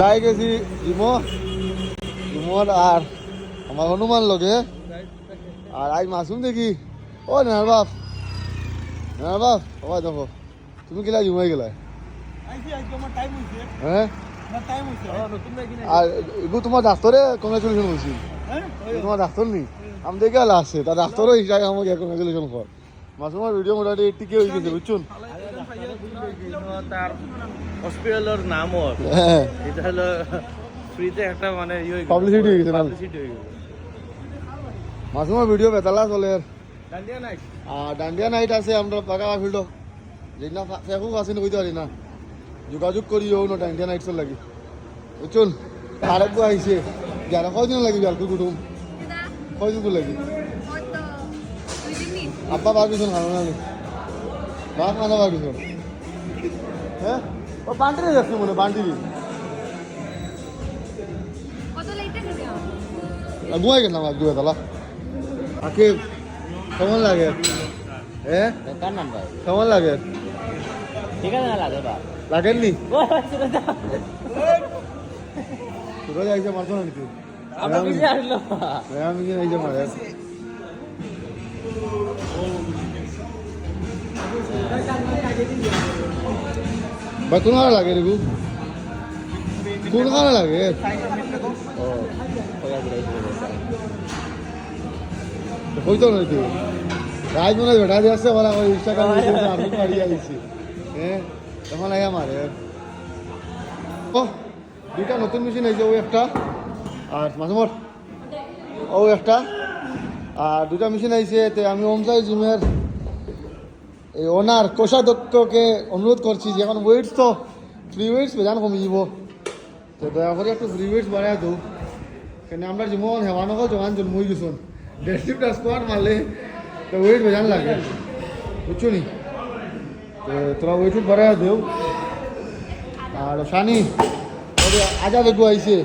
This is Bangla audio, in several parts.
নাই গেছি ইমন আর আমার হনুমান লগে আর আজ মাসুম দেখি ও নেহার বাপ বাবা দেখো তুমি কিলা জুমাই গেলা হ্যাঁ আর এগুলো তোমার ডাক্তারে কংগ্রেচুলেশন বলছি তোমার ডাক্তার নি আমি দেখে আলা আছে তার ডাক্তারও হিসাবে আমাকে কংগ্রেচুলেশন কর মাসুমার ভিডিও মোটামুটি টিকে হয়ে গেছে বুঝছুন তার হসপিটালের নাম এটা হলো ফ্রিতে একটা মানে পাবলিসিটি হয়ে গেছে পাবলিসিটি হয়ে গেছে মাসুমার ভিডিও বেতালা চলে ডান্ডিয়া নাইট আর ডান্ডিয়া নাইট আছে আমরা পাকা ফিল্ড যেদিন ফেকুক আছে না কইতে পারি না যোগাযোগ করিও না ডান্ডিয়া নাইটসের লাগি বুঝছুন আরেকবার আইসে যারা কয়দিন লাগি আর কুটুম কয়দিন তো লাগি আব্বা বার পিছন খানো না বাপ মানা বার পিছন হ্যাঁ ও বান্টি যাচ্ছে মনে বান্টি ঘুমাই গেলাম আজ দুয়ে তালা আকে কেমন লাগে হ্যাঁ কেমন লাগে ঠিক আছে না লাগে বা লাগেননি তোরা যাইছে মারছো না নাকি আমি এই যে মারে বা কোন খানা লাগে রে কোন খানা লাগে হইতো না তুই রাজ মনে হয় বেটা দিয়ে আসছে বলা ওই ইনস্টাগ্রাম আমি পাড়িয়ে আইছি হ্যাঁ তখন আই আমার ও দুইটা নতুন মেশিন হয়েছে ওই একটা আর মাঝমর ও একটা আর দুটা মেশিন আইছে তে আমি ওমসাই জিমের এই ওনার কোষাধ্যক্ষকে অনুরোধ করছি যে এখন ওয়েটস তো ফ্রি ওয়েটস বেজান কমে যাব তো দয়া করে একটু ফ্রি ওয়েটস বাড়াই দো কেন আমরা যেমন হেওয়ানক জোগান জন্মই গেছুন ডেডলিফট স্কোয়াড মারলে তো ওয়েট বেজান লাগে বুঝছো নি তো তোরা ওয়েট বাড়াই দেও আর শানি আজা বেগু আইছে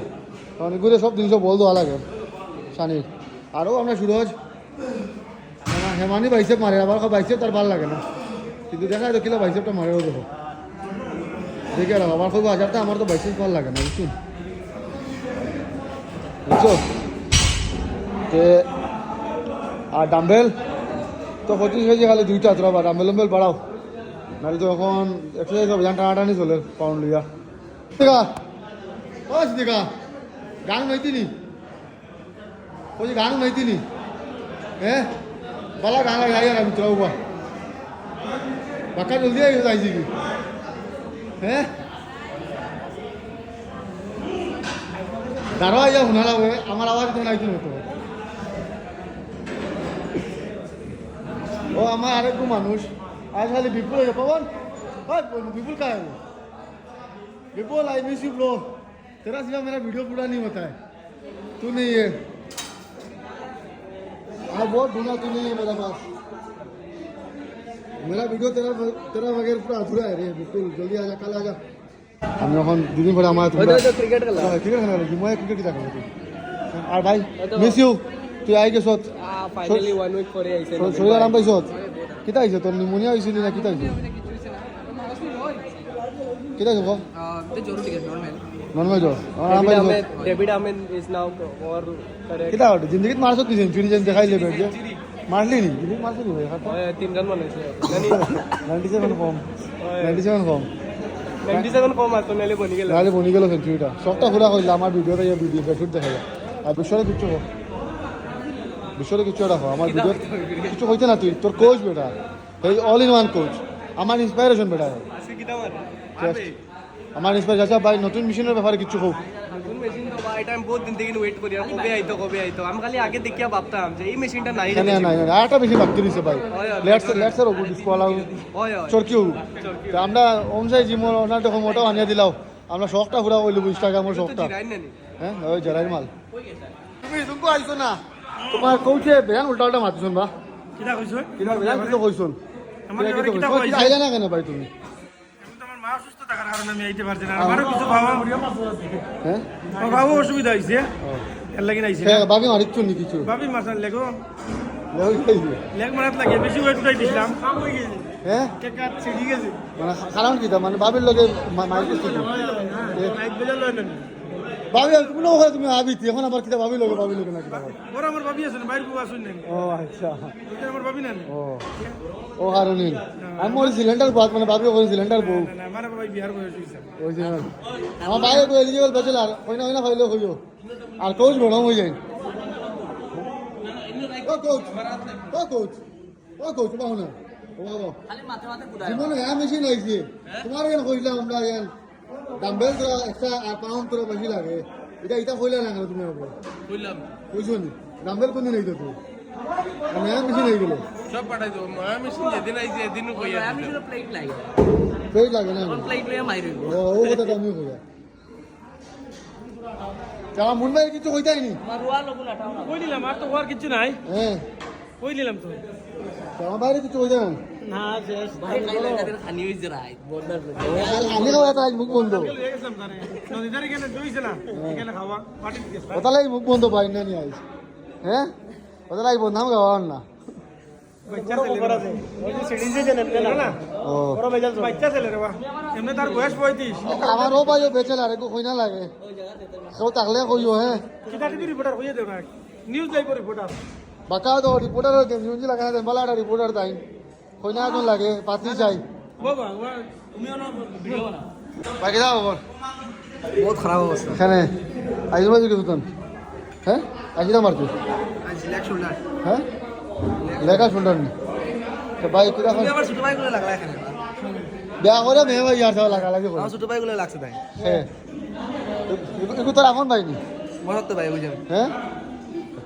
তখন এগুলো সব জিনিস বল দেওয়া লাগে শানির আরও আমরা সুরজ হেমানি বাইসেপ মারে আবার বাইসেপ তার ভাল লাগে না কিন্তু দেখা যায় কিলো বাইসেপটা মারেও দেখো দেখে রাখো আমার খুব হাজারটা আমার তো বাইসেপ ভাল লাগে না বুঝছি বুঝছো আর ডাম্বেল তো 25 কেজি খালি দুইটা তোরা বা ডাম্বেল বাড়াও নাহলে তো এখন এক্সারসাইজ হবে জান টানাটানি চলে পাউন্ড লিয়া দেখা ও দেখা গান নাইতিনি বলছি গান নাইতিনি হ্যাঁ বালা গান লাগে আর আমি তোরা বাক্কা জলদি আইছি কি হ্যাঁ দাঁড়া যা শুনা লাগবে আমার আওয়াজ তো নাইতি মতো ও আমার আরেকটু মানুষ আজ খালি বিপুল হয়ে পবন विपुल का है वो विपुल आई मिस यू ब्रो तेरा सिवा मेरा वीडियो पूरा नहीं होता है तू नहीं है आज बहुत ढूंढा तू नहीं है मेरे पास मेरा वीडियो तेरा बगैर पूरा अधूरा है रे बिल्कुल जल्दी आजा कल आजा हम এখন দুদিন পরে আমার ক্রিকেট খেলা মই ক্রিকেট কি দেখা আর ভাই মিস ইউ তুই আই গেছত ফাইনালি 1 উইক পরে আইছে শরীর আরাম পাইছত কিতা আইছে তোর নিউমোনিয়া হইছিল না কিতা আইছে কিতা হইছে the জরুরি টিকেট নরমাল জ্বর ডেভিড আমেন ইজ নাও और करेक्ट কিতা হইছে জিন্দগিত মারছত কি সেঞ্চুরি যেন দেখাইলে বেট যে মারলি নি জিন্দগিত মারলি নি ভাই 3 রান বানাইছে 97 ফর্ম 97 ফর্ম 97 কম আছে নালে বনি গেল সেঞ্চুরিটা সবটা পুরা কইলা আমার ভিডিওতে এই ভিডিও বেট দেখা যায় আর বিশ্বরে কিছু রাখো আমার ভিডিও কিছু হইতে না তুই তোর কোচ বেটা এই অল ইন ওয়ান কোচ আমার ইন্সপাইরেশন বেটা আজকে কিটা মারবে আমার ইন্সপায়ার আচ্ছা ভাই নতুন মেশিনের ব্যাপারে কিছু হোক নতুন মেশিন তো ভাই টাইম বহুত দিন থেকে ওয়েট করি আর কবে আইতো আমি খালি আগে দেখিয়া ভাবতাম যে এই মেশিনটা নাই না আরেকটা বেশি বাকি দিছে ভাই লেটস এর ওপর ডিসকোয়ালা চরকিও তো আমরা ওমসাই জিমর ওনার দেখো মোটাও আনিয়ে দিলাও আমরা শখটা পুরা কইলু ইনস্টাগ্রামের শখটা হ্যাঁ ওই জরাইর মাল তুমি তুমি আইছো না তোমার কোচে বেয়ান উল্টা মারছুন বা কিটা কইছো কিটা বেয়ান কিছু কইছুন আমার কিটা কইছো আইলা না কেন ভাই তুমি মা অসুস্থ থাকার কারণে আমি আইতে পারছি না আমারও কিছু বাবা হ্যাঁ বাবা অসুবিধা হইছে এর লাগি নাইছে হ্যাঁ বাবি মারিচ্ছ নি কিছু বাবি মারছান লেগো লেগ লেগ মারাত লাগে বেশি ওয়েট উঠাই দিছিলাম কাম হই গেছে হ্যাঁ কেক কাট ছিড়ি গেছে মানে কারণ কি মানে বাবির লগে মাইক নাইট বেজার লয় না বাবি তুমি না হয় তুমি আবি এখন আবার কিটা বাবি লগে না কিটা ওরা আমার ভাবি আছে বাইরে বুয়া শুন নাই ও আচ্ছা এটা আমার ভাবি না ও কারণে আমি ওই সিলিন্ডার বাদ মানে বাবি ওই সিলিন্ডার বউ না আমার ভাই বিহার বয়স হইছে ওই যে আমার বাইরে তো এলিজিবল ব্যাচেলার হয় না ফাইলে হইও আর কোচ বড় হয়ে যায় ও কোচ বাহু না ও বাবা জীবনে হ্যাঁ মেশিন আইছে তোমার কেন কইলাম আমরা এখন ডাম্বেল তোরা একটা আর পাউন্ড তোরা বেশি লাগে এটা কইলা না কেন তুমি বাবা কইলাম কইছো নি ডাম্বেল কোন দিন আইতো তুই হ্যাঁ মেশিন আই গেল সব পাঠাই দেবো মেশিন যেদিন আইছে এদিনও কইয়া পেজ লাগে না ও কথা তো আমি কইয়া আমার মুন ভাই কিছু কইতাই নি কই নিলাম আর তো ওর কিছু নাই হ্যাঁ কই নিলাম তো আমার বাইরে কিছু কইতাই না না শেষ আমি খাওয়া তাই মুখ বন্ধ হয়ে গেছিলাম তারে নদীদারে কেন দইছিলাম এখানে খাওয়া পার্টি দিয়েছে ওতালাই মুখ বন্ধ পাই না নি আইস হ্যাঁ ওতালাই বন্ধ আমি খাওয়ার না বাচ্চা ছেলে বড় আছে ওই যে সিডি যে নেন না ও বড় বেজাল বাচ্চা ছেলে রে বাহ এমনি তার বয়স 35 আমার ও ভাই বেচে আর একটু কই না লাগে কেউ তাকলে কইও হ্যাঁ কিটা টিভি রিপোর্টার হইয়া দেব না নিউজ লাইভ রিপোর্টার বাকা তো রিপোর্টার নিউজ লাগা দেন বালাটা রিপোর্টার তাই কই না কোন লাগে পাতি চাই বাবা তুমিও না ভিডিও বানা বাকি দাও বল বহুত খারাপ অবস্থা এখানে আইজ বাজে কিছু তন হ্যাঁ আইজ মারছো আজ লেগ শোল্ডার হ্যাঁ লেখা শুনলাম নি তো ভাই কিরা তুমি আমার ছোট ভাইগুলো লাগলা এখানে বিয়া করে মেয়ে ভাই ইয়ার লাগা লাগে আমার ছোট ভাইগুলো লাগছে তাই হ্যাঁ এগুলো তোর এখন পাইনি মরত তো ভাই বুঝেন হ্যাঁ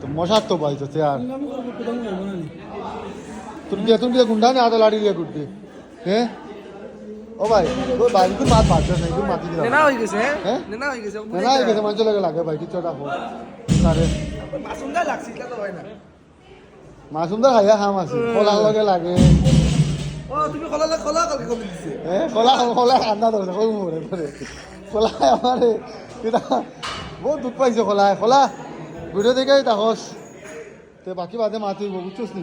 তো মশার তো পাইছো আর তুমি গুন্ডা না আদা লাড়ি দিয়ে গুড্ডি হ্যাঁ ও ভাই ও ভাই তুমি বাত বাত না তুমি মাতি দিলা নেনা হয়ে গেছে হ্যাঁ নেনা হয়ে গেছে না এই গেছে মানুষ লাগে ভাই কিছু রাখো আরে মাসুমদা লাগছে এটা তো হয় না মাসুমদার খাইয়া খাম আছে কলার লগে লাগে ও তুমি খোলা কালকে কমে দিছে হ্যাঁ কলা কান্দা ধরছে কই মরে ধরে কলা আমার এটা বহুত দুঃখ পাইছে কলা ভিডিও দেখে তাহস তে বাকি বাদে মাতিব বুঝছিস নি